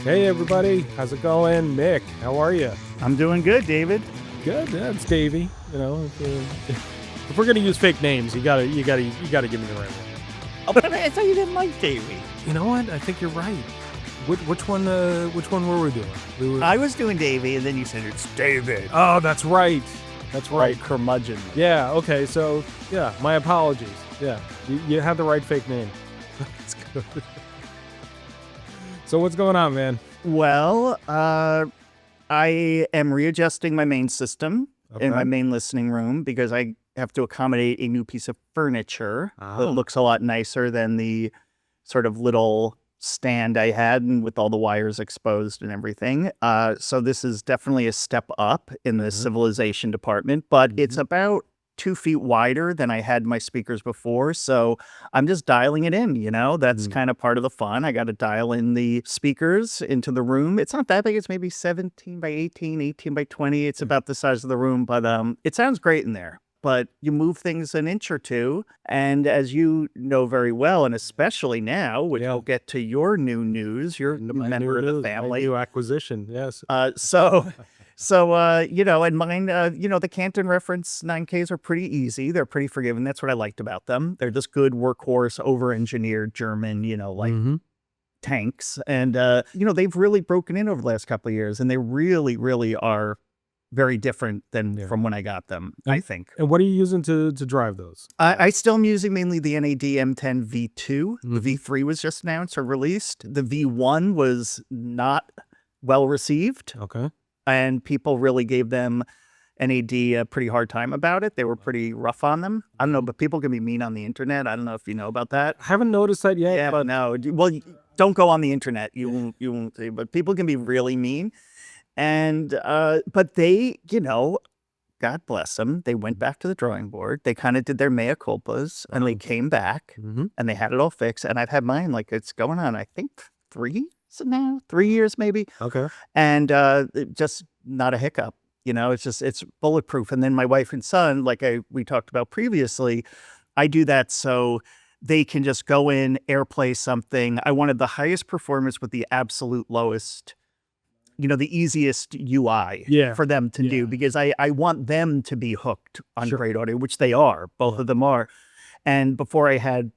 Hey everybody, how's it going? Mick, how are you? I'm doing good, David. Good, yeah, it's Davey. You know, if we're gonna use fake names, you gotta give me the right one. Oh, but I thought you didn't like Davey. You know what? I think you're right. Which one were we doing? I was doing Davey, and then you said it's David. Oh, that's right. That's right. Oh, curmudgeon. Yeah. Okay. So yeah, my apologies. Yeah, you had the right fake name. That's good. So what's going on, man? Well, I am readjusting my main system in my main listening room because I have to accommodate a new piece of furniture that looks a lot nicer than the sort of little stand I had and with all the wires exposed and everything. So this is definitely a step up in the civilization department, but it's about 2 feet wider than I had my speakers before. So I'm just dialing it in, you know, that's kind of part of the fun. I got to dial in the speakers into the room. It's not that big. It's maybe 17 by 18, 18 by 20. It's about the size of the room, but it sounds great in there. But you move things an inch or two. And as you know very well, and especially now, which we'll get to your new news, you're a member of the family. My new acquisition, yes. So, you know, and mine, you know, the Canton reference 9Ks are pretty easy. They're pretty forgiving. That's what I liked about them. They're just good workhorse, over-engineered German, you know, like tanks. And, you know, they've really broken in over the last couple of years, and they really, really are very different than from when I got them, I think. And what are you using to drive those? I still am using mainly the NAD M10 V2. The V3 was just announced or released. The V1 was not well received. Okay. And people really gave them NAD a pretty hard time about it. They were pretty rough on them. I don't know, but people can be mean on the internet. I don't know if you know about that. I haven't noticed that yet. Yeah, but no. Well, don't go on the internet. You won't see. But people can be really mean. And but they, you know, God bless them. They went back to the drawing board. They kind of did their mea culpas, and they came back, and they had it all fixed. And I've had mine like it's going on, I think 3 years maybe. Okay. And just not a hiccup. You know, it's bulletproof. And then my wife and son, like we talked about previously, I do that so they can just go in, AirPlay something. I wanted the highest performance with the absolute lowest, you know, the easiest UI for them to do, because I want them to be hooked on great audio, which they are. Both of them are. And before I had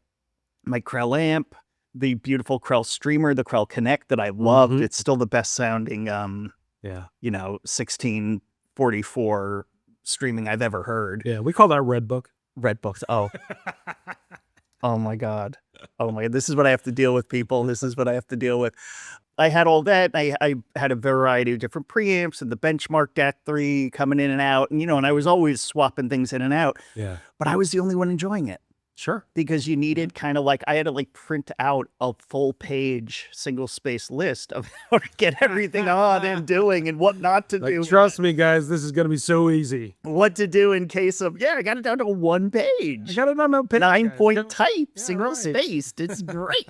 my Krell amp, the beautiful Krell streamer, the Krell Connect that I loved. It's still the best sounding, you know, 1644 streaming I've ever heard. Yeah, we call that Red Book. Red Books. Oh. Oh my God. Oh my God. This is what I have to deal with, people. This is what I have to deal with. I had all that. I had a variety of different preamps and the benchmark DAT3 coming in and out. And, you know, and I was always swapping things in and out. Yeah. But I was the only one enjoying it. Sure. Because you needed kind of like, I had to like print out a full page, single space list of how to get everything on and doing and what not to do. Trust me, guys, this is going to be so easy. What to do in case of, I got it down to 1 page. I got it on a page. 9-point type, single spaced. It's great.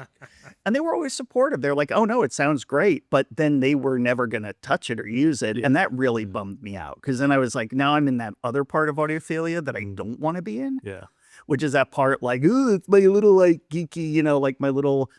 And they were always supportive. They're like, oh no, it sounds great. But then they were never going to touch it or use it. And that really bummed me out. Because then I was like, now I'm in that other part of audiophilia that I don't want to be in. Yeah. Which is that part like, ooh, it's my little like geeky, you know, like my little,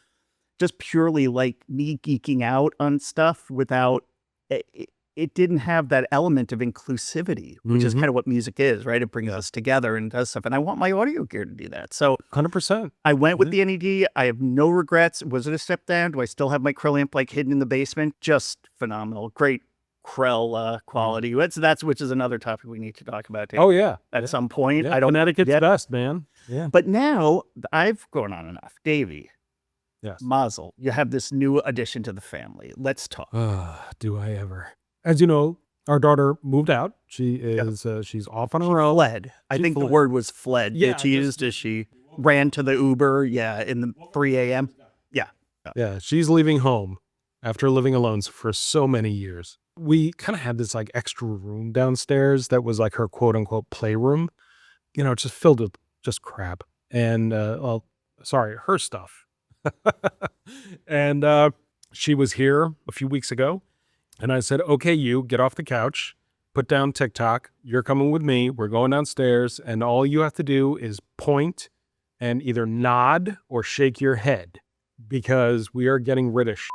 just purely like me geeking out on stuff without, it didn't have that element of inclusivity, which is kind of what music is, right? It brings us together and does stuff. And I want my audio gear to do that. So 100%. I went with the NED. I have no regrets. Was it a step down? Do I still have my Krell amp like hidden in the basement? Just phenomenal. Great Krell quality. That's which is another topic we need to talk about too. Oh yeah, at some point. I don't. Connecticut's best, man. Yeah. But now I've gone on enough, Davey. Yes. Mazel, you have this new addition to the family. Let's talk. Do I ever? As you know, our daughter moved out. She is she's off on her own. Fled. I think the word was fled. Yeah, she used as she ran to the Uber. Yeah, in the 3 a.m. Yeah, she's leaving home after living alone for so many years. We kind of had this like extra room downstairs that was like her quote unquote playroom, you know, just filled with just crap and, her stuff. And she was here a few weeks ago and I said, okay, you get off the couch, put down TikTok. You're coming with me. We're going downstairs and all you have to do is point and either nod or shake your head because we are getting rid of shit.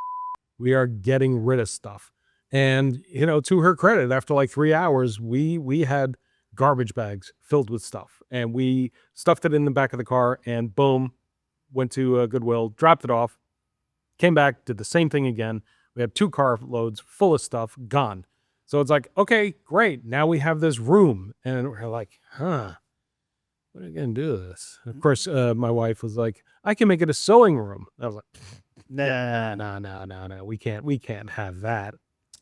We are getting rid of stuff. And, to her credit, after like 3 hours, we had garbage bags filled with stuff, and we stuffed it in the back of the car, and boom, went to Goodwill, dropped it off, came back, did the same thing again. We had 2 car loads full of stuff gone. So it's like, okay, great. Now we have this room, and we're like, what are we going to do with this? Of course, my wife was like, I can make it a sewing room. I was like, no. We can't have that.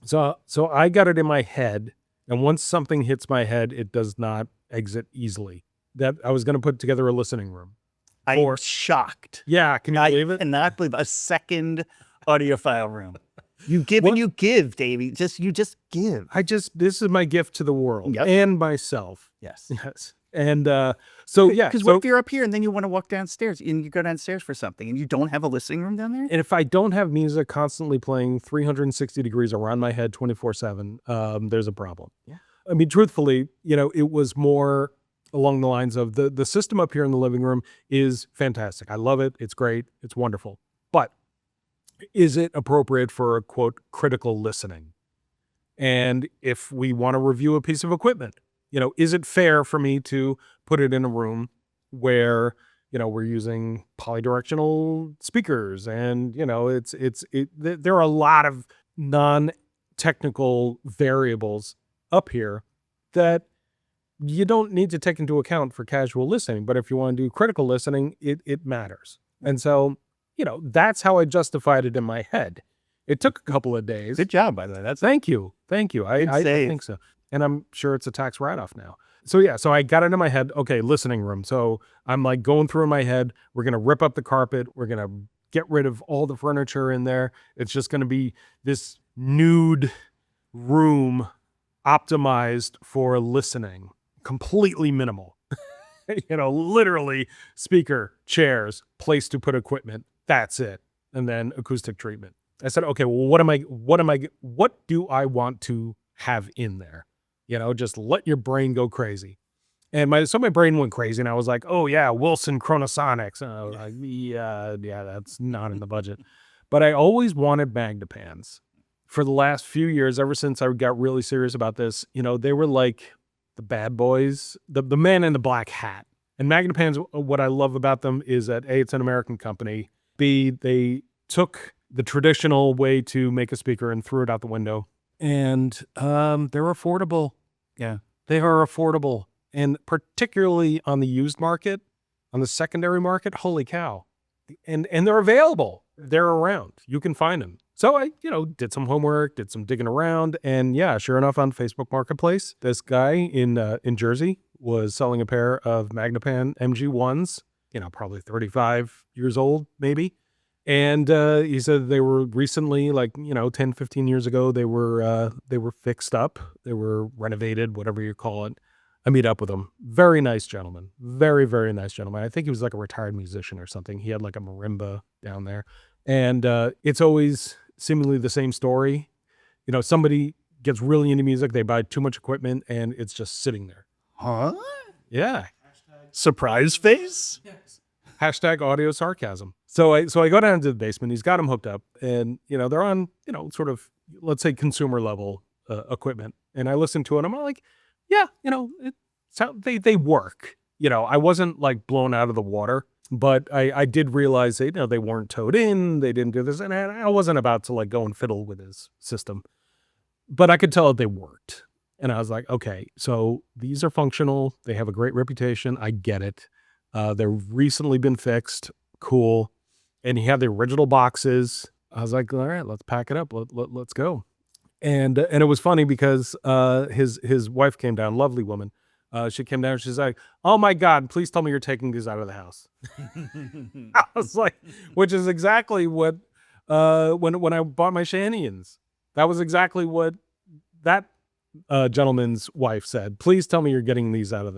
So I got it in my head. And once something hits my head, it does not exit easily. That I was going to put together a listening room. I'm shocked. Yeah. Can you believe it? I cannot believe a second audiophile room. You give and you give, Davey. You just give. This is my gift to the world and myself. Yes. And because what if you're up here and then you want to walk downstairs and you go downstairs for something and you don't have a listening room down there? And if I don't have music constantly playing 360 degrees around my head 24/7, there's a problem. Yeah. I mean, truthfully, it was more along the lines of the system up here in the living room is fantastic. I love it. It's great. It's wonderful. But is it appropriate for a quote critical listening? And if we want to review a piece of equipment, is it fair for me to put it in a room where, we're using polydirectional speakers and, there are a lot of non-technical variables up here that you don't need to take into account for casual listening. But if you want to do critical listening, it matters. And so, that's how I justified it in my head. It took a couple of days. Good job, by the way. Thank you. I think so. And I'm sure it's a tax write-off now. So I got into my head, okay, listening room. So I'm like going through in my head, we're going to rip up the carpet. We're going to get rid of all the furniture in there. It's just going to be this nude room optimized for listening, completely minimal. Literally speaker, chairs, place to put equipment. That's it. And then acoustic treatment. I said, okay, well, what do I want to have in there? Just let your brain go crazy. And my brain went crazy and I was like, oh yeah, Wilson Chronosonics. And I was like, yeah, that's not in the budget. But I always wanted Magnapans for the last few years, ever since I got really serious about this. They were like the bad boys, the man in the black hat. And Magnapans, what I love about them is that A, it's an American company. B, they took the traditional way to make a speaker and threw it out the window. And they're affordable. Yeah. They are affordable. And particularly on the used market, on the secondary market, holy cow. And they're available. They're around. You can find them. So I, did some homework, did some digging around. And yeah, sure enough, on Facebook Marketplace, this guy in Jersey was selling a pair of Magnapan MG1s, probably 35 years old, maybe. And he said they were recently, 10, 15 years ago, they were fixed up. They were renovated, whatever you call it. I meet up with him. Very nice gentleman. Very, very nice gentleman. I think he was like a retired musician or something. He had like a marimba down there. And it's always seemingly the same story. Somebody gets really into music. They buy too much equipment and it's just sitting there. Huh? Yeah. Surprise face? Yes. Hashtag audio sarcasm. So I go down to the basement. He's got them hooked up and, they're on, sort of, let's say consumer level equipment. And I listen to it. I'm like, yeah, they work. I wasn't like blown out of the water, but I did realize they weren't towed in. They didn't do this. And I wasn't about to like go and fiddle with his system, but I could tell that they worked. And I was like, okay, so these are functional. They have a great reputation. I get it. They've recently been fixed. Cool. And he had the original boxes. I was like, all right, let's pack it up. Let's go. And it was funny because his wife came down, lovely woman. She came down and she's like, oh my God, please tell me you're taking these out of the house. I was like, which is exactly what, when I bought my Shanians, that was exactly what that gentleman's wife said. Please tell me you're getting these out of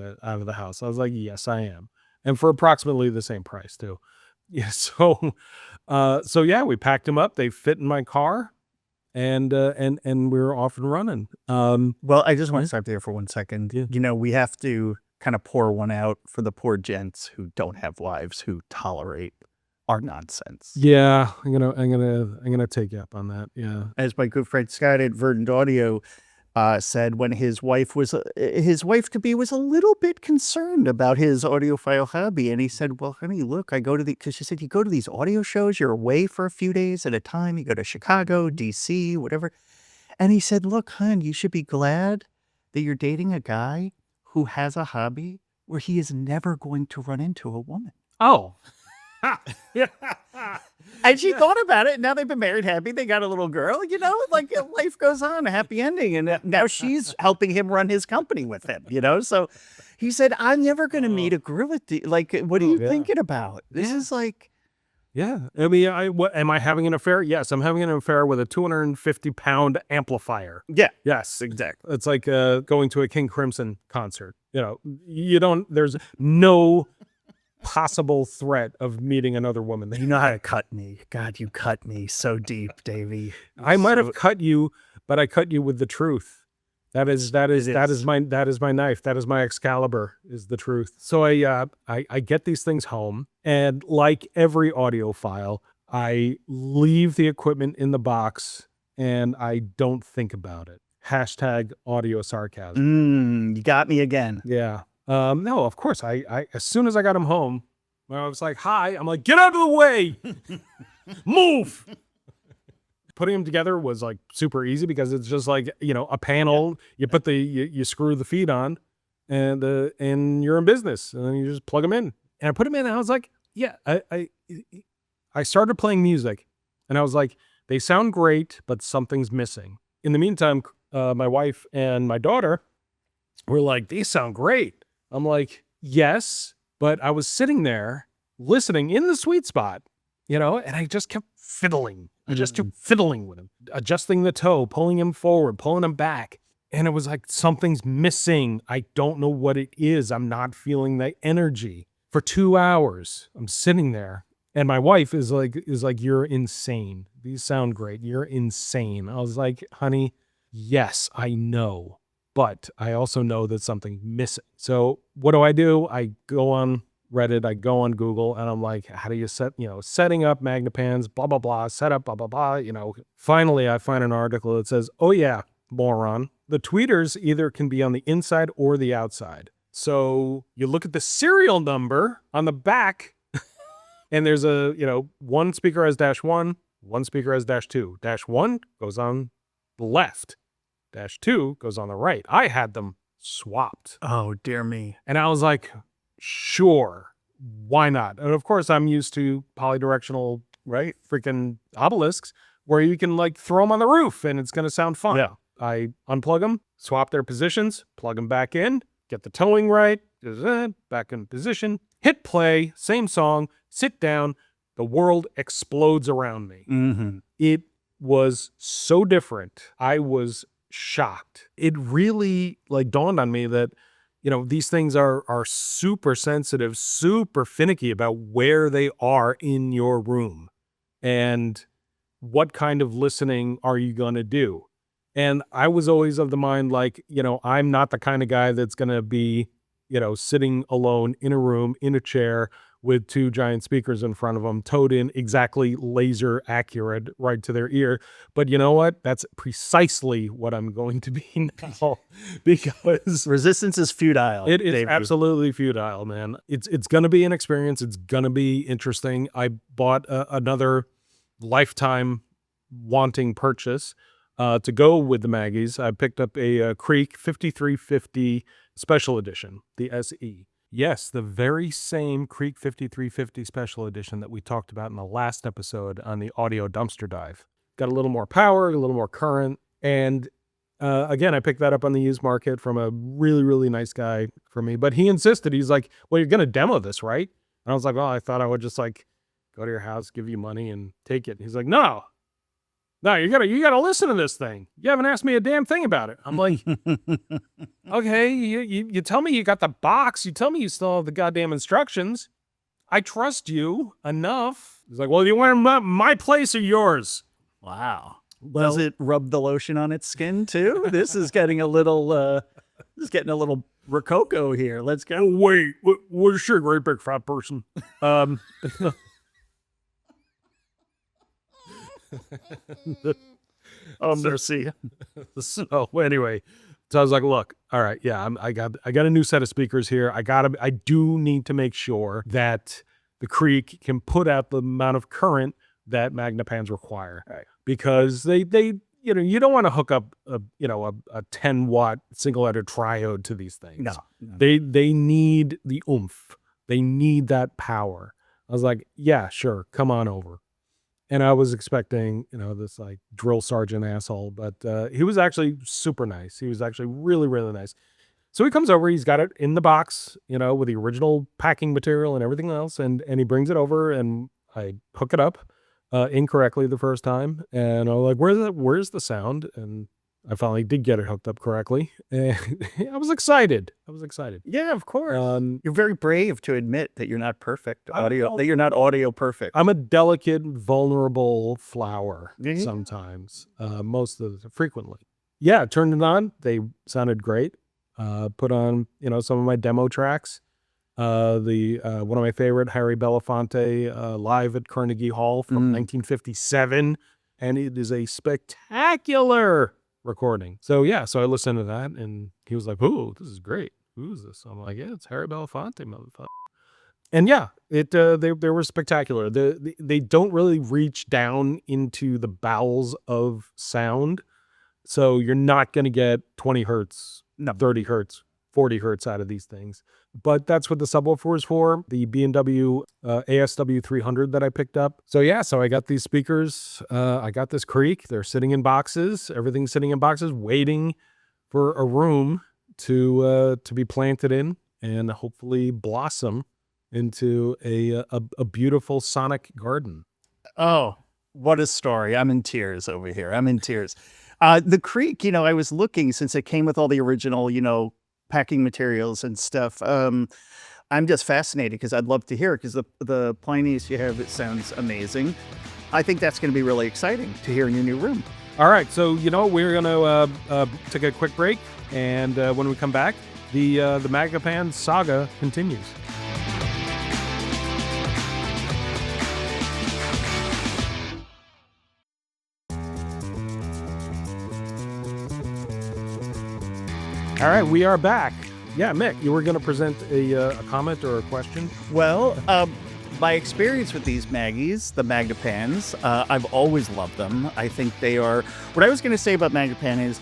the house. I was like, yes, I am. And for approximately the same price too. Yeah. So yeah, we packed them up. They fit in my car. And we're off and running. Well, I just want to stop there for 1 second. Yeah. We have to kind of pour one out for the poor gents who don't have wives who tolerate are nonsense. Yeah, I'm gonna take you up on that. Yeah. As my good friend Scott at Verdant Audio said, when his wife to be was a little bit concerned about his audiophile hobby, and he said, "Well, honey, look, I go to because she said you go to these audio shows, you're away for a few days at a time. You go to Chicago, DC, whatever." And he said, "Look, hon, you should be glad that you're dating a guy who has a hobby where he is never going to run into a woman." Oh. And she thought about it. And now they've been married happy. They got a little girl, like life goes on, a happy ending. And now she's helping him run his company with him, So he said, "I'm never going to meet a girl with like, what are you thinking about? This is like." Yeah. I mean, am I having an affair? Yes, I'm having an affair with a 250-pound amplifier. Yeah. Yes, exactly. It's like going to a King Crimson concert. There's no possible threat of meeting another woman. You know how to cut me. God, you cut me so deep, Davey. I might have cut you, but I cut you with the truth. That is my knife. That is my Excalibur, is the truth. So I get these things home, and like every audiophile, I leave the equipment in the box and I don't think about it. Hashtag audio sarcasm. You got me again. Yeah. No, of course. I as soon as I got him home, I was like, "Hi." I'm like, "Get out of the way. Move." Putting them together was like super easy because it's just like, a panel. You put you screw the feet on, and you're in business. And then you just plug them in. And I put them in, and I was like, yeah. I started playing music, and I was like, they sound great, but something's missing. In the meantime, my wife and my daughter were like, "These sound great." I'm like, "Yes," but I was sitting there listening in the sweet spot, and I just kept fiddling. I just kept fiddling with him, adjusting the toe, pulling him forward, pulling him back. And it was like, something's missing. I don't know what it is. I'm not feeling the energy. For 2 hours, I'm sitting there. And my wife is like, "You're insane. These sound great. You're insane." I was like, "Honey, yes, I know. But I also know that something's missing." So what do? I go on Reddit, I go on Google, and I'm like, how do you setting up Magnepans, blah, blah, blah, setup, blah, blah, blah. Finally, I find an article that says, "Oh yeah, moron. The tweeters either can be on the inside or the outside." So you look at the serial number on the back, and there's one speaker has -1, one speaker has -2. -1 goes on the left. -2 goes on the right. I had them swapped. Oh, dear me. And I was like, sure, why not? And of course, I'm used to polydirectional, freaking obelisks where you can like throw them on the roof and it's going to sound fun. Yeah. I unplug them, swap their positions, plug them back in, get the towing right, back in position, hit play, same song, sit down. The world explodes around me. Mm-hmm. It was so different. I was shocked. It really dawned on me that these things are super sensitive, super finicky about where they are in your room and what kind of listening are you going to do. And I was always of the mind, I'm not the kind of guy that's going to be, sitting alone in a room, in a chair with 2 giant speakers in front of them, towed in exactly laser accurate right to their ear. But you know what? That's precisely what I'm going to be now, because resistance is futile. It is absolutely futile, man. It's going to be an experience. It's going to be interesting. I bought another lifetime wanting purchase to go with the Maggies. I picked up a Creek 5350 Special Edition, the SE. Yes, the very same Creek 5350 Special Edition that we talked about in the last episode on the audio dumpster dive. Got a little more power, a little more current. And again, I picked that up on the used market from a really, really nice guy for me. But he insisted, he's like, "Well, you're going to demo this, right?" And I was like, "Well, I thought I would just go to your house, give you money and take it." And he's like, No, you gotta listen to this thing. You haven't asked me a damn thing about it. I'm like, okay, you tell me you got the box. You tell me you still have the goddamn instructions. I trust you enough. He's like, "Well, you want my place or yours?" Wow. Does it rub the lotion on its skin too? This is getting a little rococo here. Let's go. Wait, what's your great big fat person? Oh, mercy. So anyway, so I was like, look, all right, yeah, I got a new set of speakers here. I do need to make sure that the Creek can put out the amount of current that Magnapans require. Right. Because they you don't want to hook up a 10-watt single-headed triode to these things. No. They need the oomph. They need that power. I was like, yeah, sure, come on over. And I was expecting, this like drill sergeant asshole, but he was actually super nice. He was actually really, really nice. So he comes over, he's got it in the box, with the original packing material and everything else. And he brings it over and I hook it up incorrectly the first time. And I'm like, where's the sound? And I finally did get it hooked up correctly. And I was excited. Yeah, of course. You're very brave to admit that you're not perfect that you're not audio perfect. I'm a delicate, vulnerable flower sometimes, frequently. Yeah, turned it on. They sounded great. Put on, some of my demo tracks. One of my favorite, Harry Belafonte, live at Carnegie Hall from 1957. And it is a spectacular recording. So yeah, so I listened to that and he was like, "Ooh, this is great. Who's this?" I'm like, "Yeah, it's Harry Belafonte, motherfucker." And yeah, they were spectacular. They don't really reach down into the bowels of sound. So you're not going to get 20 hertz, 30 hertz, 40 hertz out of these things. But that's what the subwoofer is for, the B&W ASW 300 that I picked up. So yeah, so I got these speakers. I got this Creek. They're sitting in boxes. Everything's sitting in boxes, waiting for a room to be planted in and hopefully blossom into a beautiful sonic garden. Oh, what a story. I'm in tears over here. I'm in tears. The Creek, I was looking, since it came with all the original, packing materials and stuff. I'm just fascinated because I'd love to hear it, because the Plinies you have, it sounds amazing. I think that's going to be really exciting to hear in your new room. All right, so we're going to take a quick break, and when we come back, the Magnapan saga continues. All right, we are back. Yeah, Mick, you were going to present a comment or a question? Well, my experience with these Maggies, the Magnapans, I've always loved them. I think they are... What I was going to say about Magnapan is,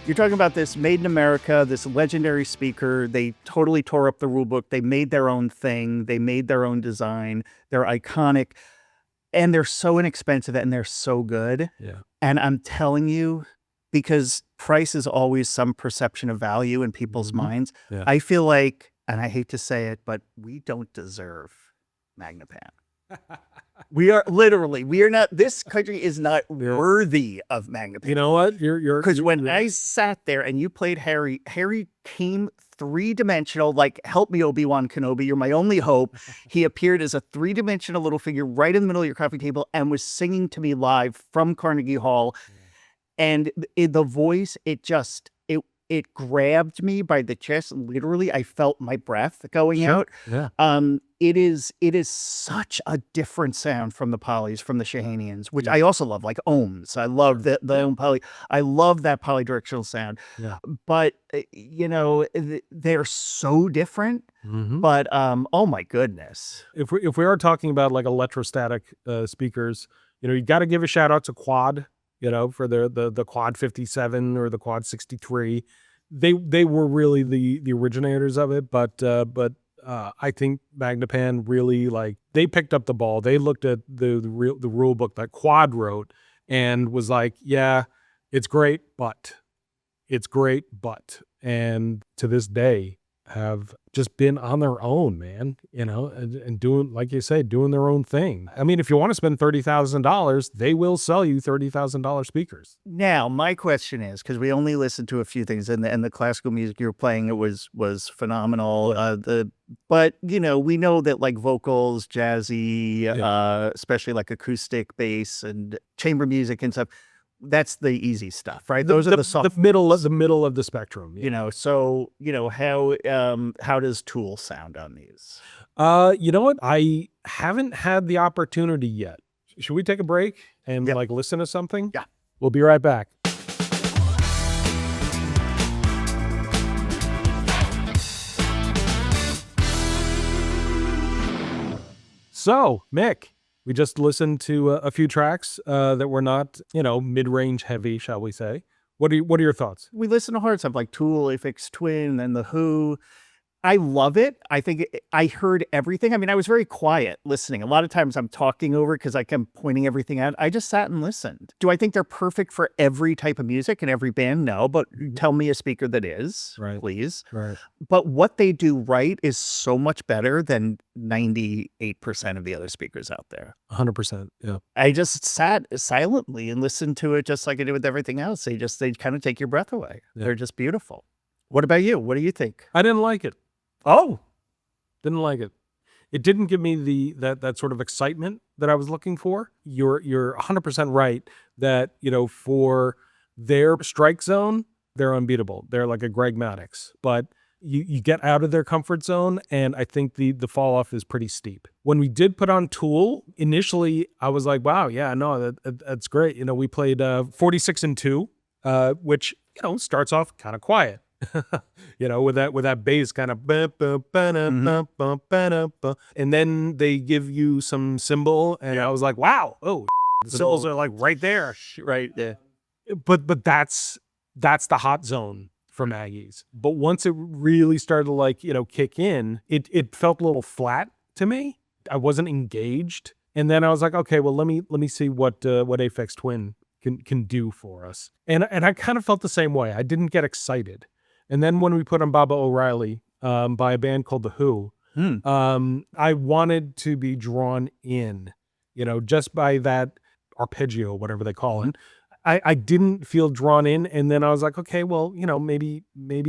you're talking about this made in America, this legendary speaker. They totally tore up the rule book. They made their own thing. They made their own design. They're iconic. And they're so inexpensive and they're so good. Yeah. And I'm telling you, because price is always some perception of value in people's minds. Yeah. I feel like, and I hate to say it, but we don't deserve Magnapan. We are not, this country is not worthy of Magnapan. You know what? Because when I sat there and you played Harry came three-dimensional, like, help me, Obi-Wan Kenobi, you're my only hope. He appeared as a three-dimensional little figure right in the middle of your coffee table and was singing to me live from Carnegie Hall. And the voice, it grabbed me by the chest. Literally, I felt my breath going out. Yeah. It is such a different sound from the polys, from the Shahanians, which I also love, like ohms. I love the ohm poly. I love that polydirectional sound. Yeah. But they're so different. But oh my goodness. If we are talking about like electrostatic speakers, you got to give a shout out to Quad. For the Quad 57 or the Quad 63, they were really the originators of it. But I think Magnapan really, like, they picked up the ball. They looked at the rule book that Quad wrote and was like, yeah, it's great, but and to this day have just been on their own, man, and doing, like you say, doing their own thing. I mean, if you want to spend $30,000, they will sell you $30,000 speakers. Now, my question is, because we only listened to a few things, and the classical music you were playing, it was phenomenal. But we know that, like, vocals, jazzy, especially like acoustic bass and chamber music and stuff, that's the easy stuff, right? Those are the soft, the middle of the spectrum. So how does Tool sound on these? You know what? I haven't had the opportunity yet. should we take a break and Yep. like listen to something? Yeah. We'll be right back. So, Mick, we just listened to a few tracks that were not, mid-range heavy, shall we say. What are your thoughts? We listen to hard stuff like Tool, Aphex Twin, and The Who. I love it. I think I heard everything. I mean, I was very quiet listening. A lot of times I'm talking over because I'm pointing everything out. I just sat and listened. Do I think they're perfect for every type of music and every band? No, but tell me a speaker that is, Right. please. Right. But what they do right is so much better than 98% of the other speakers out there. 100%. Yeah. I just sat silently and listened to it just like I did with everything else. They kind of take your breath away. Yeah. They're just beautiful. What about you? What do you think? I didn't like it. Oh, Didn't like it. It didn't give me that sort of excitement that I was looking for. You're 100% right that, for their strike zone, they're unbeatable. They're like a Greg Maddux. But you get out of their comfort zone, and I think the fall off is pretty steep. When we did put on Tool, initially I was like, wow, yeah, no, that's great. We played 46 and 2, which, starts off kind of quiet. With that bass kind of, and then they give you some cymbal, and I was like, wow, the cymbals are like right there, right. Yeah. but that's the hot zone for Maggie's. But once it really started to kick in, it felt a little flat to me. I wasn't engaged, and then I was like, okay, well let me see what Aphex Twin can do for us, and I kind of felt the same way. I didn't get excited. And then when we put on Baba O'Reilly by a band called The Who, I wanted to be drawn in, just by that arpeggio, whatever they call it. I didn't feel drawn in. And then I was like, okay, well, maybe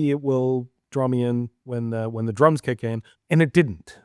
it will draw me in when the drums kick in. And it didn't.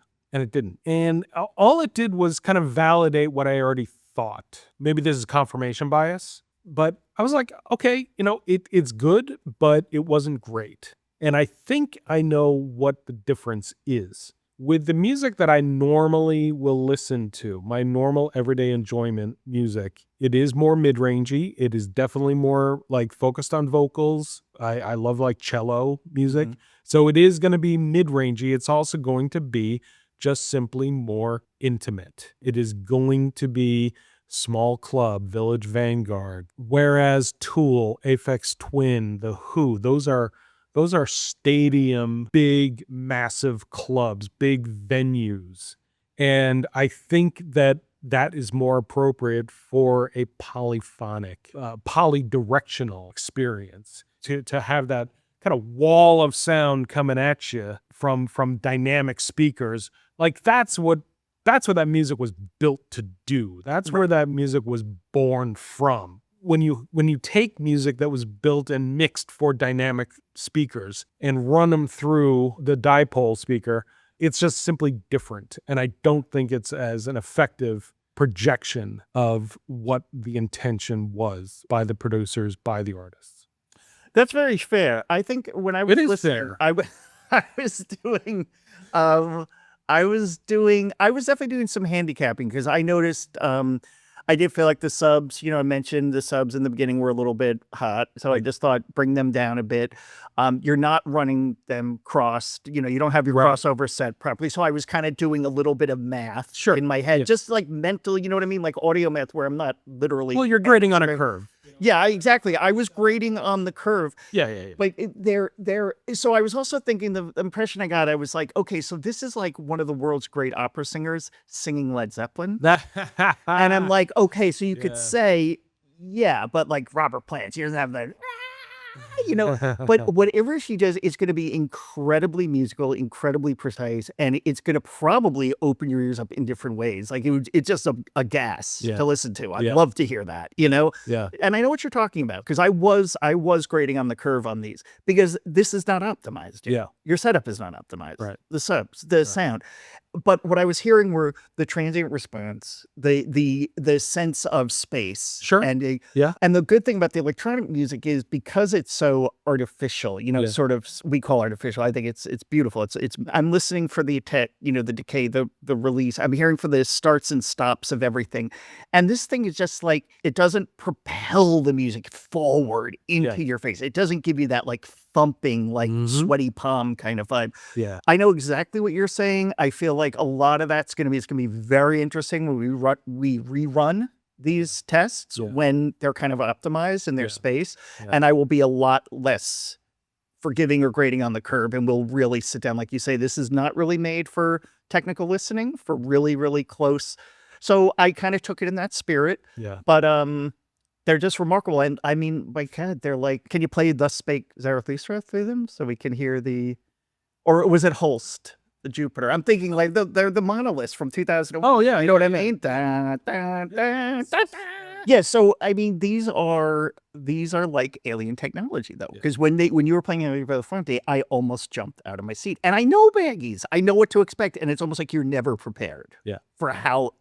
And all it did was kind of validate what I already thought. Maybe this is confirmation bias. But I was like, okay, it's good, but it wasn't great. And I think I know what the difference is. With the music that I normally will listen to, my normal everyday enjoyment music, it is more mid-rangey. It is definitely more like focused on vocals. I love like cello music. So it is going to be mid-rangey. It's also going to be just simply more intimate. It is going to be small club, Village Vanguard. Whereas Tool, Aphex Twin, The Who, those are stadium, big, massive clubs, big venues. And I think that is more appropriate for a polyphonic, polydirectional experience, to have that kind of wall of sound coming at you from dynamic speakers. Like that's what that music was built to do. That's where that music was born from. When you take music that was built and mixed for dynamic speakers and run them through the dipole speaker, it's just simply different. And I don't think it's as an effective projection of what the intention was by the producers, by the artists. That's very fair. I think when I was listening, I was doing I was definitely doing some handicapping because I noticed I did feel like the subs, I mentioned the subs in the beginning were a little bit hot. So I just thought bring them down a bit. You're not running them crossed, you don't have your crossover set properly. So I was kind of doing a little bit of math in my head, just like mental, you know what I mean? Like audio math where I'm not literally. Well, you're grading on a curve. Yeah, exactly. I was grading on the curve. Yeah. But so I was also thinking the impression I got, I was like, okay, so this is like one of the world's great opera singers singing Led Zeppelin. And I'm like, okay, so you could say, yeah, but like Robert Plant, she doesn't have that, but whatever she does, it's going to be incredibly musical, incredibly precise, and it's going to probably open your ears up in different ways. Like it's just a gas to listen to. I'd love to hear that, Yeah. And I know what you're talking about because I was grading on the curve on these because this is not optimized. Yeah. Your setup is not optimized. Right. The subs, the sound. But what I was hearing were the transient response, the sense of space. Sure. And Yeah. and the good thing about the electronic music is because it's so artificial, Yeah. sort of we call artificial. I think it's beautiful. It's I'm listening for the the decay, the release. I'm hearing for the starts and stops of everything. And this thing is just like, it doesn't propel the music forward into your face. It doesn't give you that like thumping, like sweaty palm kind of vibe. Yeah. I know exactly what you're saying. I feel like a lot of that's going to be very interesting when we rerun these tests when they're kind of optimized in their space. And I will be a lot less forgiving or grading on the curb, and we'll really sit down. Like you say, this is not really made for technical listening, for really, really close. So I kind of took it in that spirit. Yeah. But they're just remarkable. And I mean, my God, they're like, can you play Thus Spake Zarathustra through them so we can hear or was it Holst, the Jupiter? I'm thinking like they're the monoliths from 2001. Oh, yeah. You know what I mean? Da, da, da, da, da. Yeah, so I mean, these are like alien technology, though, because when you were playing it for the front day, I almost jumped out of my seat. And I know baggies, I know what to expect, and it's almost like you're never prepared for how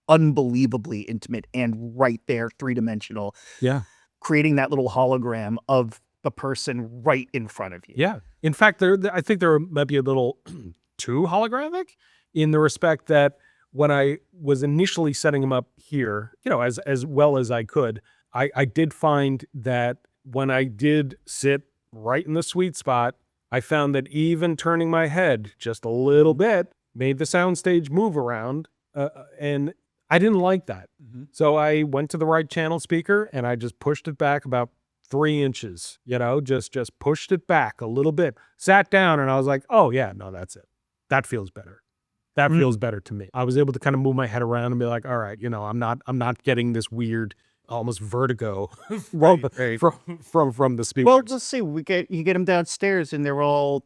unbelievably intimate and right there, three-dimensional. Yeah, creating that little hologram of the person right in front of you. Yeah. In fact, I think there might be a little too holographic in the respect that when I was initially setting them up here, as well as I could, I did find that when I did sit right in the sweet spot, I found that even turning my head just a little bit made the soundstage move around, and I didn't like that. So I went to the right channel speaker and I just pushed it back about 3 inches, just pushed it back a little bit, sat down, and I was like, oh yeah, no, that's it. That feels better. That feels better to me. I was able to kind of move my head around and be like, all right, I'm not getting this weird, almost vertigo from the speaker. Well, let's see. You get them downstairs, and they're all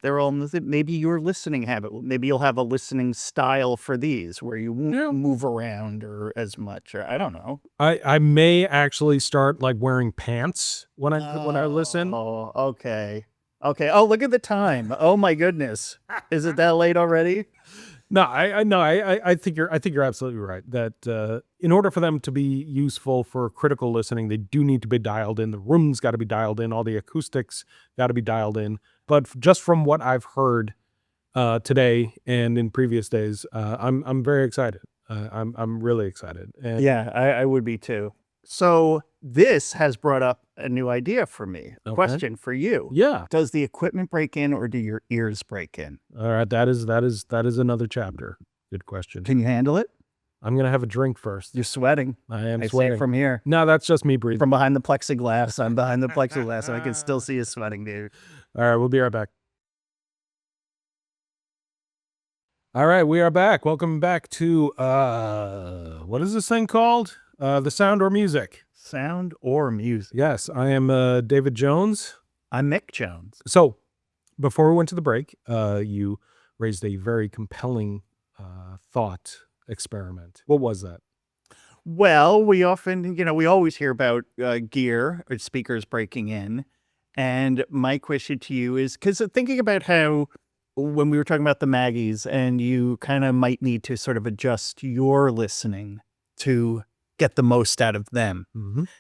maybe your listening habit. Maybe you'll have a listening style for these where you won't move around or as much, or I don't know. I may actually start like wearing pants when I listen. Oh, okay. Oh, look at the time. Oh my goodness. Is it that late already? No, I think you're absolutely right that in order for them to be useful for critical listening, they do need to be dialed in. The room's got to be dialed in. All the acoustics got to be dialed in. But just from what I've heard today and in previous days, I'm very excited. I'm really excited. And yeah, I would be too. So this has brought up a new idea for me. Okay. Question for you. Yeah. Does the equipment break in or do your ears break in? All right. That is another chapter. Good question. Can you handle it? I'm going to have a drink first. You're sweating. I am I sweating. see it from here. No, that's just me breathing. From behind the plexiglass. I'm behind the plexiglass and I can still see you sweating, dude. All right. We'll be right back. All right. We are back. Welcome back to, what is this thing called? The Sound or Music. Sound or music. Yes, I am David Jones. I'm Mick Jones. So, before we went to the break, you raised a very compelling thought experiment. What was that? Well, we often, we always hear about gear or speakers breaking in. And my question to you is, because thinking about how when we were talking about the Maggies and you kind of might need to sort of adjust your listening to get the most out of them.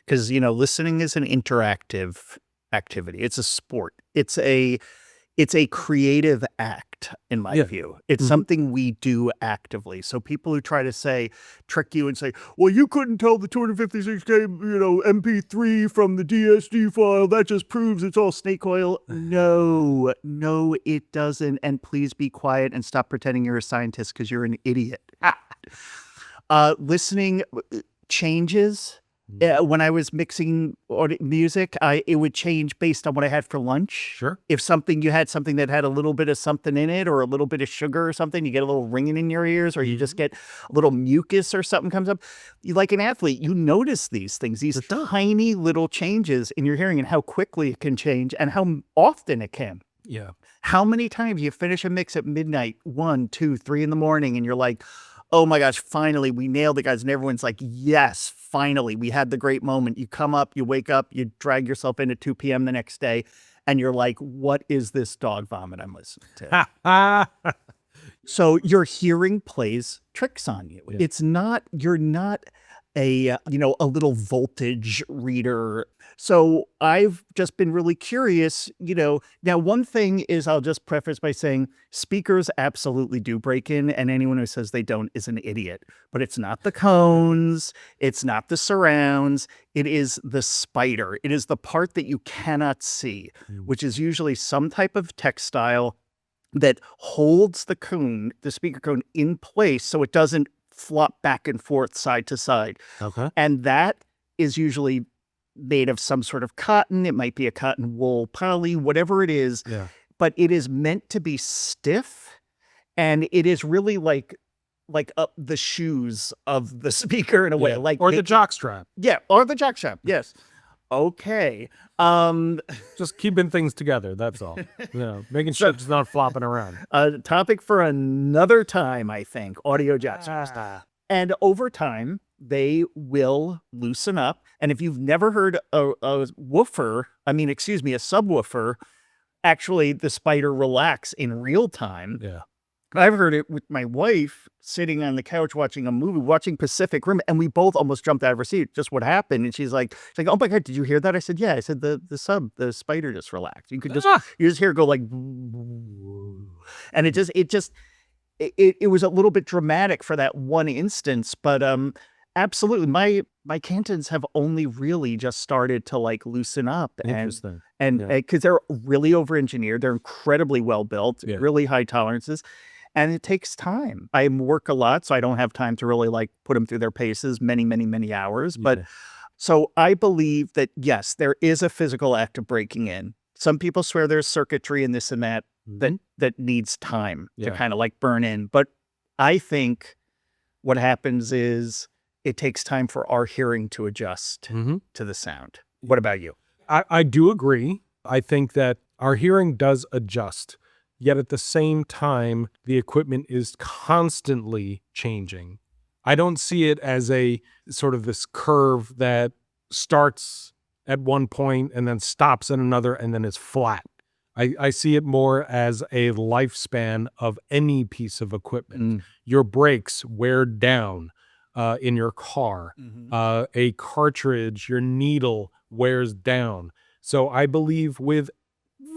Because, listening is an interactive activity. It's a sport. It's a creative act, in my view. It's something we do actively. So people who try to trick you and say, well, you couldn't tell the 256K, MP3 from the DSD file. That just proves it's all snake oil. No, it doesn't. And please be quiet and stop pretending you're a scientist because you're an idiot. Listening changes. When I was mixing music, it would change based on what I had for lunch. Sure. If you had something that had a little bit of something in it or a little bit of sugar or something, you get a little ringing in your ears or you just get a little mucus or something comes up. Like an athlete, you notice these things, these tiny little changes in your hearing and how quickly it can change and how often it can. Yeah. How many times you finish a mix at midnight, 1, 2, 3 in the morning, and you're like, oh my gosh, finally, we nailed it, guys. And everyone's like, yes, finally, we had the great moment. You come up, you wake up, you drag yourself in at 2 p.m. the next day, and you're like, what is this dog vomit I'm listening to? So your hearing plays tricks on you. Yeah. It's not, you're not a, a little voltage reader. So I've just been really curious, now one thing is, I'll just preface by saying speakers absolutely do break in, and anyone who says they don't is an idiot. But it's not the cones, it's not the surrounds, it is the spider. It is the part that you cannot see, which is usually some type of textile that holds the speaker cone in place so it doesn't flop back and forth side to side. Okay. And that is usually made of some sort of cotton. It might be a cotton wool poly, whatever it is. Yeah. But it is meant to be stiff, and it is really like up the shoes of the speaker in a way, or the jock strap. Yeah, or the jock strap. Yes. Okay. Just keeping things together, that's all. Making sure it's not flopping around. A topic for another time, I think. Audio jock straps. And over time, they will loosen up. And if you've never heard a subwoofer, actually the spider relax in real time. Yeah. I've heard it with my wife sitting on the couch watching a movie, watching Pacific Rim, and we both almost jumped out of our seat. Just what happened? And she's like, "Oh my God, did you hear that?" I said, "Yeah." I said, the spider just relaxed. You could you just hear it go like, and it was a little bit dramatic for that one instance, but absolutely, my Cantons have only really just started to like loosen up, and because they're really over-engineered, they're incredibly well built, really high tolerances. And it takes time. I work a lot, so I don't have time to really like put them through their paces many, many, many hours. But so I believe that, yes, there is a physical act of breaking in. Some people swear there's circuitry and this and that that needs time to kind of like burn in. But I think what happens is it takes time for our hearing to adjust to the sound. What about you? I do agree. I think that our hearing does adjust. Yet at the same time, the equipment is constantly changing. I don't see it as a sort of this curve that starts at one point and then stops at another and then is flat. I see it more as a lifespan of any piece of equipment. Your brakes wear down in your car. A cartridge, your needle wears down. So I believe with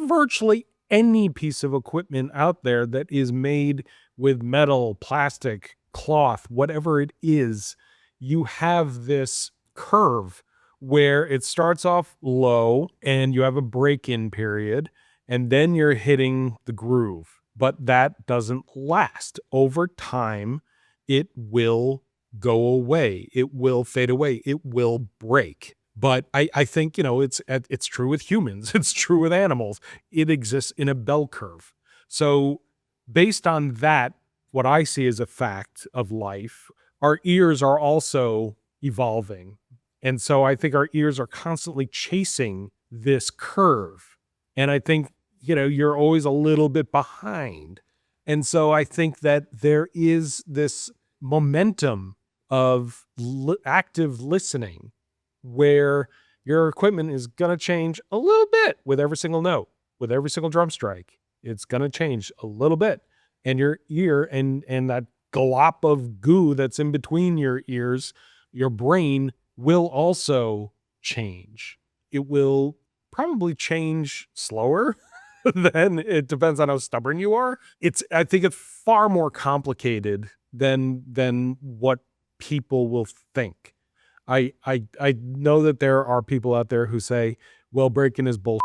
virtually any piece of equipment out there that is made with metal, plastic, cloth, whatever it is, you have this curve where it starts off low and you have a break-in period, and then you're hitting the groove. But that doesn't last. Over time, it will go away. It will fade away. It will break. But I think, it's true with humans. It's true with animals. It exists in a bell curve. So based on that, what I see as a fact of life, our ears are also evolving. And so I think our ears are constantly chasing this curve. And I think, you're always a little bit behind. And so I think that there is this momentum of active listening where your equipment is going to change a little bit with every single note, with every single drum strike. It's going to change a little bit. And your ear and that glop of goo that's in between your ears, your brain will also change. It will probably change slower than it depends on how stubborn you are. I think it's far more complicated than what people will think. I know that there are people out there who say, well, break-in is bull.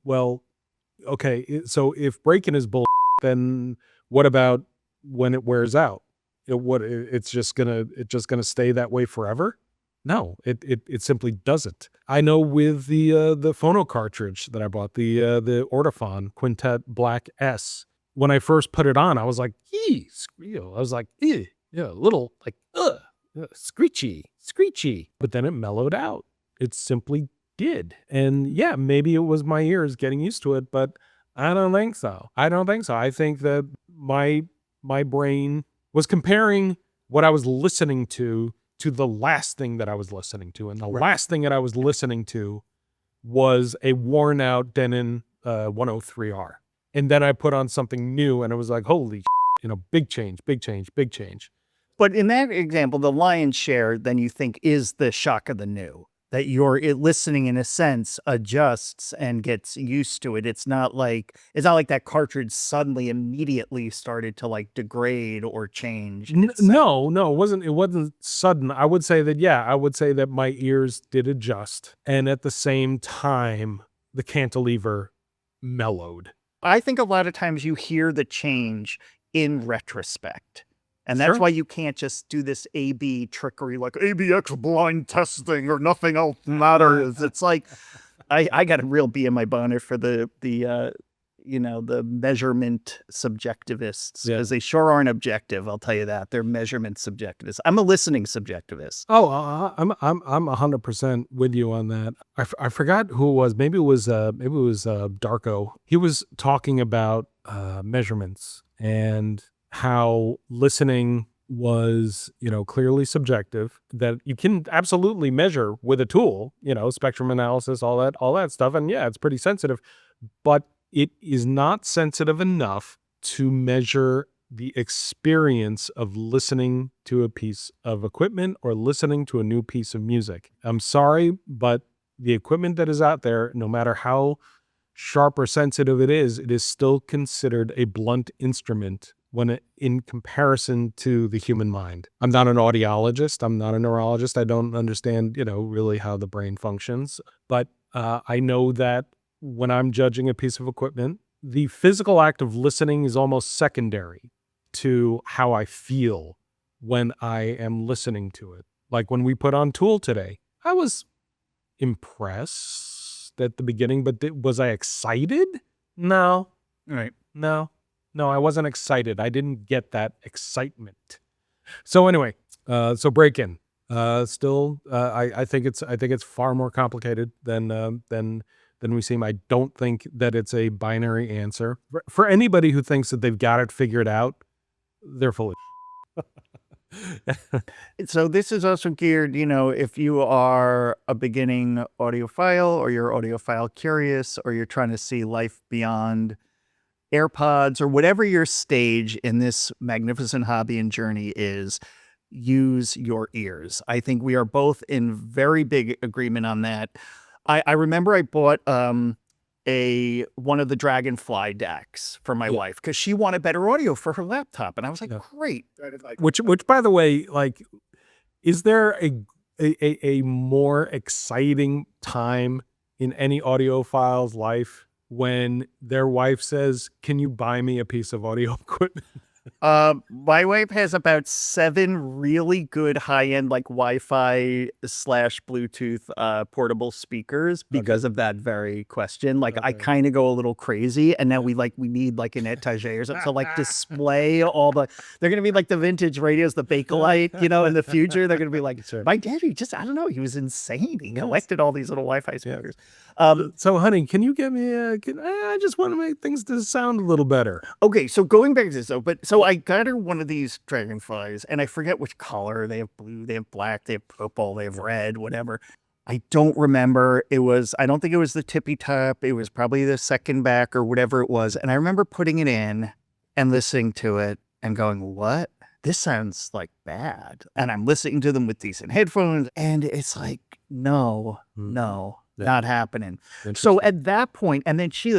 Well, okay, so if break-in is bull, then what about when it wears out? It's just gonna stay that way forever? No, it simply doesn't. I know with the phono cartridge that I bought, the Ortophon Quintet Black S, when I first put it on, I was like, I was like, a little like, screechy. But then it mellowed out. It simply did. And yeah, maybe it was my ears getting used to it, but I don't think so. I think that my brain was comparing what I was listening to the last thing that I was listening to. And the last thing that I was listening to was a worn out Denon 103R. And then I put on something new and it was like, holy big change, big change, big change. But in that example, the lion's share, then you think, is the shock of the new. That your listening, in a sense, adjusts and gets used to it. It's not like that cartridge suddenly immediately started to like degrade or change. No, it wasn't sudden. I would say that my ears did adjust, and at the same time, the cantilever mellowed. I think a lot of times you hear the change in retrospect. And that's Sure. why you can't just do this A/B trickery, like ABX blind testing or nothing else matters. It's like, I got a real bee in my bonnet for the measurement subjectivists, because they sure aren't objective. I'll tell you that. They're measurement subjectivists. I'm a listening subjectivist. Oh, I'm 100% with you on that. I forgot who it was. Maybe it was Darko. He was talking about measurements and how listening was, clearly subjective, that you can absolutely measure with a tool, spectrum analysis, all that stuff. And yeah, it's pretty sensitive, but it is not sensitive enough to measure the experience of listening to a piece of equipment or listening to a new piece of music. I'm sorry, but the equipment that is out there, no matter how sharp or sensitive it is still considered a blunt instrument in comparison to the human mind. I'm not an audiologist. I'm not a neurologist. I don't understand, really how the brain functions. But I know that when I'm judging a piece of equipment, the physical act of listening is almost secondary to how I feel when I am listening to it. Like when we put on Tool today, I was impressed at the beginning, but was I excited? No. Right. No, I wasn't excited. I didn't get that excitement. So anyway, so break in. Still, I think it's far more complicated than we seem. I don't think that it's a binary answer. For anybody who thinks that they've got it figured out, they're full of So this is also geared, if you are a beginning audiophile, or you're audiophile curious, or you're trying to see life beyond AirPods, or whatever your stage in this magnificent hobby and journey is, use your ears. I think we are both in very big agreement on that. I remember I bought one of the Dragonfly decks for my wife because she wanted better audio for her laptop, and I was like, great. Which by the way, like, is there a more exciting time in any audiophile's life when their wife says, "Can you buy me a piece of audio equipment?" My wife has about 7 really good high-end, like Wi-Fi / Bluetooth portable speakers because of that very question. Like, I kind of go a little crazy, and now we need like an etagere or something to like display all the. They're gonna be like the vintage radios, the Bakelite, in the future. They're gonna be like, my daddy I don't know, he was insane. He collected all these little Wi-Fi speakers. So, honey, can you get me I just want to make things to sound a little better. Okay, so going back to this though, so I got her one of these Dragonflies, and I forget which color. They have blue, they have black, they have purple, they have red, whatever. I don't remember. I don't think it was the tippy top. It was probably the second back or whatever it was. And I remember putting it in and listening to it and going, what? This sounds like bad. And I'm listening to them with decent headphones, and it's like, no. Not happening. So at that point, and then she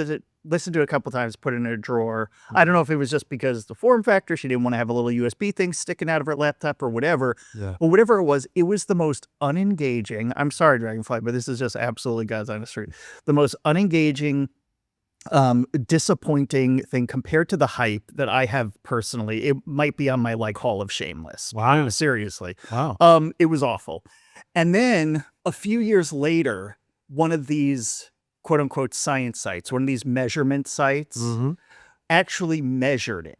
listened to it a couple times, put it in her drawer. I don't know if it was just because the form factor, she didn't want to have a little USB thing sticking out of her laptop or whatever. Yeah. Or whatever it was the most unengaging. I'm sorry, Dragonfly, but this is just absolutely God's honest truth. The most unengaging, disappointing thing compared to the hype that I have personally. It might be on my Hall of Shame list. Wow. Seriously. Wow. It was awful. And then a few years later, one of these quote unquote science sites, one of these measurement sites, actually measured it.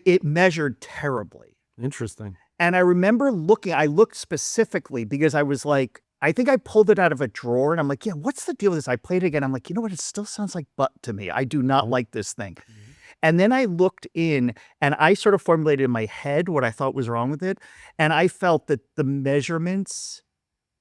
It measured terribly. Interesting. And I remember I looked specifically because I was like, I think I pulled it out of a drawer and I'm like, yeah, what's the deal with this? I played it again. I'm like, you know what? It still sounds like butt to me. I do not like this thing. And then I looked in and I sort of formulated in my head what I thought was wrong with it. And I felt that the measurements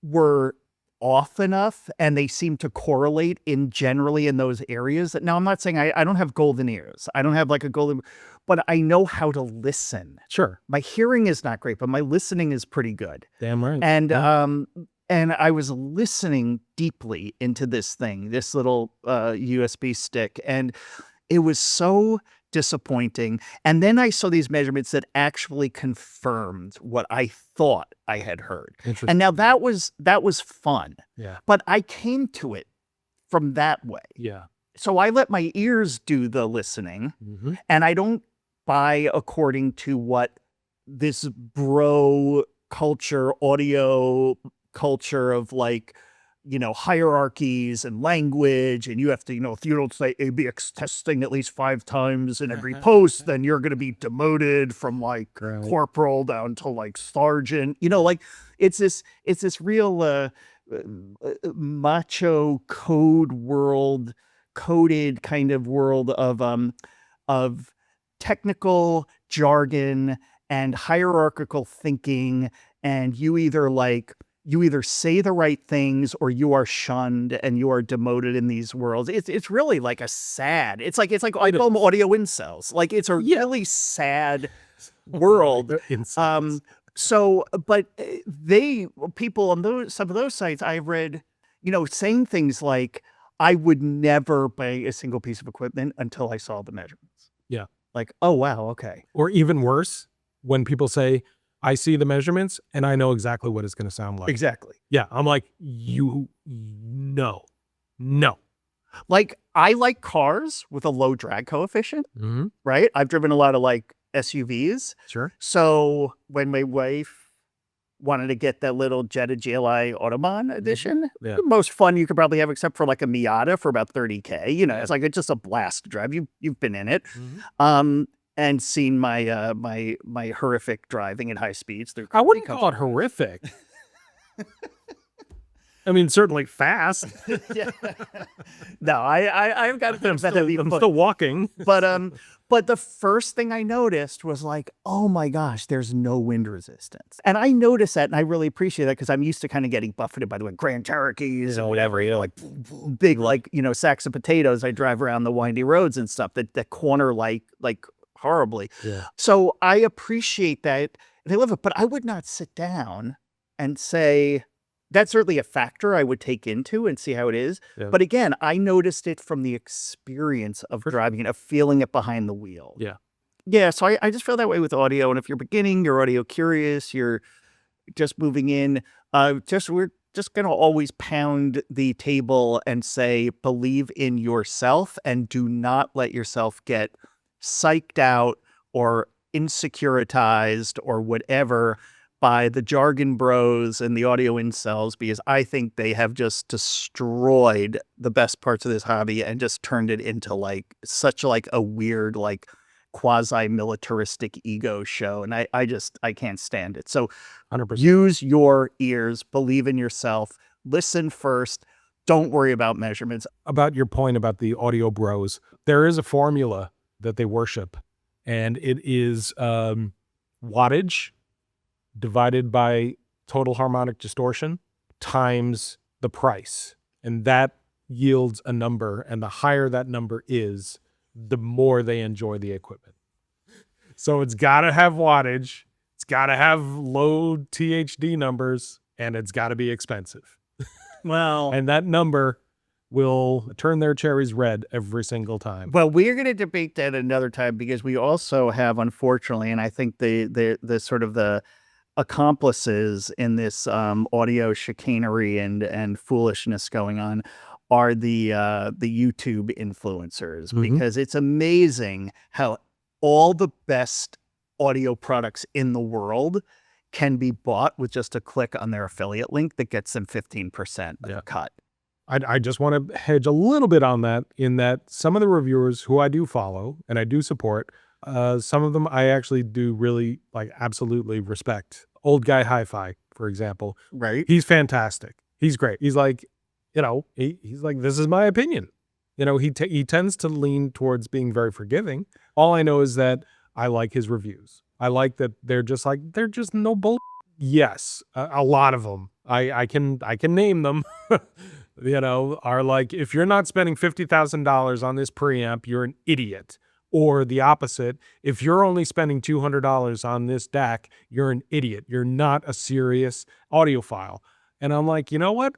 were off enough and they seem to correlate generally in those areas. Now, I'm not saying I don't have golden ears. I don't have like a golden, but I know how to listen. Sure. My hearing is not great, but my listening is pretty good. Damn right. And and I was listening deeply into this thing, this little USB stick, and it was so disappointing. And then I saw these measurements that actually confirmed what I thought I had heard. And now that was fun. Yeah. But I came to it from that way. Yeah. So I let my ears do the listening, and I don't buy according to what this bro culture, audio culture of like, hierarchies and language, and you have to, if you don't say ABX testing at least 5 times in every post, then you're going to be demoted from like corporal down to like sergeant. Like it's this real macho coded kind of world of technical jargon and hierarchical thinking, and you either say the right things or you are shunned and you are demoted in these worlds. It's really like it's like I call them audio incels. Like it's a really sad world. So, but people on some of those sites I've read, saying things like, I would never buy a single piece of equipment until I saw the measurements. Yeah. Like, oh wow, okay. Or even worse, when people say, I see the measurements and I know exactly what it's going to sound like. Exactly. Yeah. I'm like, no. Like, I like cars with a low drag coefficient, right? I've driven a lot of like SUVs. Sure. So when my wife wanted to get that little Jetta GLI Autobahn edition, the most fun you could probably have, except for like a Miata for about $30K. It's like it's just a blast to drive. You've been in it. And seen my my horrific driving at high speeds. I wouldn't call it horrific. I mean, certainly fast. No, I've got a bit of I'm still walking. But the first thing I noticed was like, oh my gosh, there's no wind resistance. And I noticed that, and I really appreciate that, because I'm used to kind of getting buffeted by the Grand Cherokees or whatever, like big, like, sacks of potatoes. I drive around the windy roads and stuff that corner like horribly. Yeah. So I appreciate that they love it, but I would not sit down and say, that's certainly a factor I would take into and see how it is. Yeah. But again, I noticed it from the experience of driving it, of feeling it behind the wheel. Yeah. Yeah. So I just feel that way with audio. And if you're beginning, you're audio curious, you're just moving in, we're just going to always pound the table and say, believe in yourself and do not let yourself get psyched out or insecuritized or whatever by the jargon bros and the audio incels, because I think they have just destroyed the best parts of this hobby and just turned it into like such like a weird, like quasi-militaristic ego show. And I can't stand it. So 100%. Use your ears, believe in yourself, listen first. Don't worry about measurements. About your point about the audio bros, there is a formula that they worship, and it is wattage divided by total harmonic distortion times the price. And that yields a number, and the higher that number is, the more they enjoy the equipment. So it's got to have wattage, it's got to have low THD numbers, and it's got to be expensive. Well, and that number will turn their cherries red every single time. Well, we're going to debate that another time, because we also have, unfortunately, and I think the sort of the accomplices in this audio chicanery and foolishness going on are the YouTube influencers, because it's amazing how all the best audio products in the world can be bought with just a click on their affiliate link that gets them 15% of a cut. I just want to hedge a little bit on that, in that some of the reviewers who I do follow and I do support, some of them I actually do really like absolutely respect. Old Guy Hi-Fi, for example. Right. He's fantastic. He's great. He's like, he's like, this is my opinion. He tends to lean towards being very forgiving. All I know is that I like his reviews. I like that they're just no bull. Yes, a lot of them I can name them. Are like, if you're not spending $50,000 on this preamp, you're an idiot. Or the opposite, if you're only spending $200 on this DAC, you're an idiot. You're not a serious audiophile. And I'm like, you know what?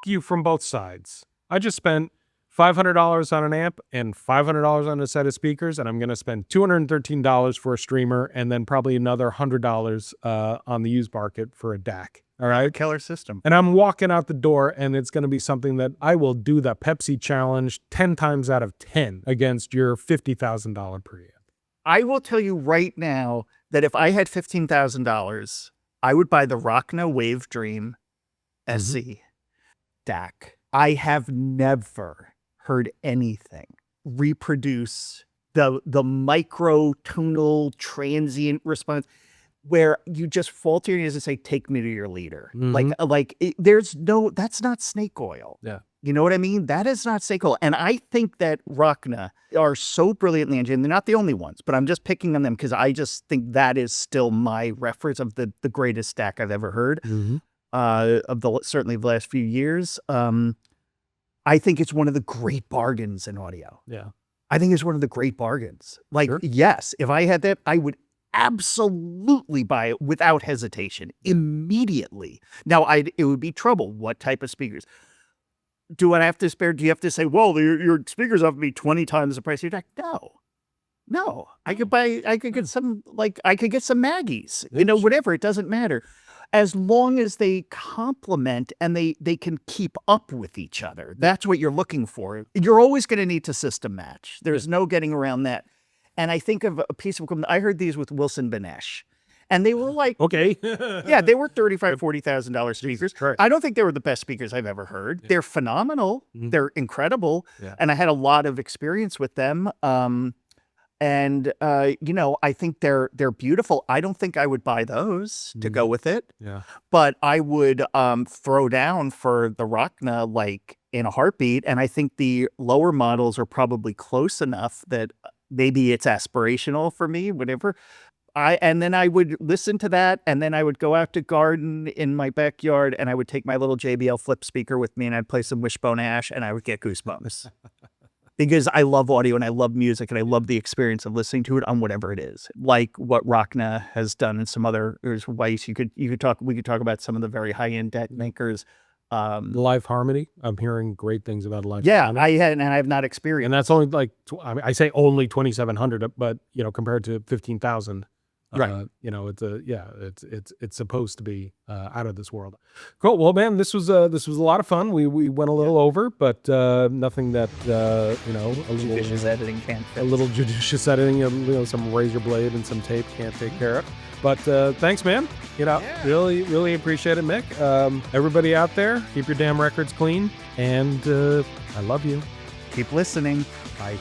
You from both sides. I just spent $500 on an amp and $500 on a set of speakers, and I'm going to spend $213 for a streamer and then probably another $100 on the used market for a DAC. All right? Killer system. And I'm walking out the door, and it's going to be something that I will do the Pepsi challenge 10 times out of 10 against your $50,000 preamp. I will tell you right now that if I had $15,000, I would buy the Rockna Wavedream SE DAC. I have never heard anything reproduce the micro tonal transient response where you just fall to your knees and say, take me to your leader. That's not snake oil. Yeah. You know what I mean? That is not snake oil. And I think that Rockna are so brilliantly engineered. They're not the only ones, but I'm just picking on them because I just think that is still my reference of the greatest stack I've ever heard certainly the last few years. I think it's one of the great bargains in audio. Yeah. I think it's one of the great bargains. Yes, if I had that, I would absolutely buy it without hesitation immediately. Now, it would be trouble. What type of speakers? Do I have to spare? Do you have to say, well, your speakers have to be 20 times the price of your DAC? No. I could get some Maggies, whatever. It doesn't matter. As long as they complement and they can keep up with each other. That's what you're looking for. You're always going to need to system match. There's no getting around that. And I think of a piece of equipment. I heard these with Wilson Benesh. And they were like, okay. yeah, they were $35,000, $40,000 speakers. Christ. I don't think they were the best speakers I've ever heard. Yeah. They're phenomenal. They're incredible. Yeah. And I had a lot of experience with them. I think they're beautiful. I don't think I would buy those to go with it. Yeah. But I would throw down for the Rockna in a heartbeat. And I think the lower models are probably close enough that maybe it's aspirational for me, whatever. And then I would listen to that, and then I would go out to garden in my backyard, and I would take my little JBL flip speaker with me, and I'd play some Wishbone Ash, and I would get goosebumps. Because I love audio, and I love music, and I love the experience of listening to it on whatever it is. Like what Rockna has done and some other ways we could talk about some of the very high-end DAC makers. Live Harmony. I'm hearing great things about Live. Yeah, Harmony. I have not experienced. And that's only I say only 2,700, but compared to 15,000. Right. It's supposed to be out of this world. Cool. Well, man, this was a lot of fun. We went a little over, but nothing that a little judicious editing can't fix. A little judicious editing, some razor blade and some tape can't take care of. But thanks, man. Really, really appreciate it, Mick. Everybody out there, keep your damn records clean, and I love you. Keep listening. Bye.